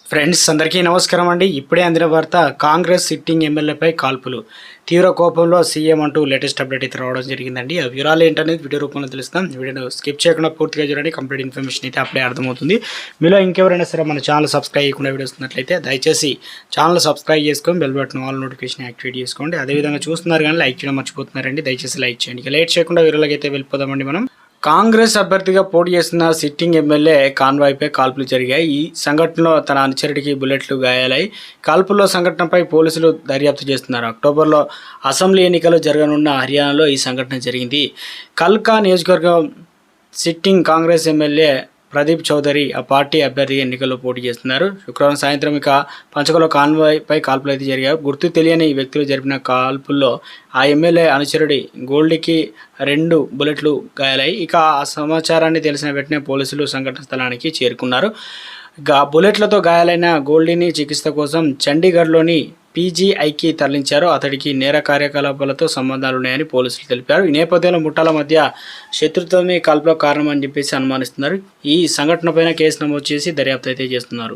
Friends అందరికీ నమస్కారం అండి. ఇప్పుడే అందిన వార్త, కాంగ్రెస్ సిట్టింగ్ ఎమ్మెల్యేపై కాల్పులు, తీవ్ర కోపంలో సీఎం అంటూ లేటెస్ట్ అప్డేట్ అయితే రావడం జరిగిందండి. ఆ వివరాలు ఏంటనేది వీడియో రూపంలో తెలుస్తాం. వీడియోను స్కిప్ చేయకుండా పూర్తిగా చూడండి. కంప్లీట్ ఇన్ఫర్మేషన్ అయితే అప్పుడే అర్థమవుతుంది. మీలో ఇంకెవరైనా సరే మన ఛానల్ సబ్స్క్రైబ్ చేయకుండా వీడియోస్ ఉన్నట్లయితే దయచేసి ఛానల్ సబ్స్క్రైబ్ చేసుకొని bell button all notification activate చేసుకోండి. అదేవిధంగా చూస్తున్నారు కానీ లైక్ చేయడం మర్చిపోతున్నారండి. దయచేసి లైక్ చేయండి. ఇక లేట్ చేయకుండా వీడియోలోకి అయితే వెళ్ళిపోదామండి. మనం కాంగ్రెస్ అభ్యర్థిగా పోటీ చేస్తున్న సిట్టింగ్ ఎమ్మెల్యే కాన్వాయ్పై కాల్పులు జరిగాయి. ఈ సంఘటనలో తన అనుచరుడికి బుల్లెట్లు గాయాలై కాల్పుల్లో సంఘటనపై పోలీసులు దర్యాప్తు చేస్తున్నారు. అక్టోబర్లో అసెంబ్లీ ఎన్నికలు జరగనున్న హర్యానాలో ఈ సంఘటన జరిగింది. కల్కా నియోజకవర్గం సిట్టింగ్ కాంగ్రెస్ ఎమ్మెల్యే ప్రదీప్ చౌదరి ఆ పార్టీ అభ్యర్థి ఎన్నికల్లో పోటీ చేస్తున్నారు. శుక్రవారం సాయంత్రం ఇక పంచకుల కాన్వాయ్పై కాల్పులు అయితే జరిగాయి. గుర్తు తెలియని వ్యక్తులు జరిపిన కాల్పుల్లో ఆ ఎమ్మెల్యే అనుచరుడి గోల్డీకి 2 బుల్లెట్లు గాయాలయ్యాయి. ఇక ఆ సమాచారాన్ని తెలిసిన వెంటనే పోలీసులు సంఘటన స్థలానికి చేరుకున్నారు. బుల్లెట్లతో గాయాలైన గోల్డీని చికిత్స కోసం చండీగఢ్లోని పీజీఐకి తరలించారు. అతడికి నేర కార్యకలాపాలతో సంబంధాలున్నాయని పోలీసులు తెలిపారు. ఈ నేపథ్యంలో ముఠాల మధ్య శత్రుత్వమే కాల్పులకు కారణమని చెప్పేసి అనుమానిస్తున్నారు. ఈ సంఘటనపైన కేసు నమోదు చేసి దర్యాప్తు అయితే చేస్తున్నారు.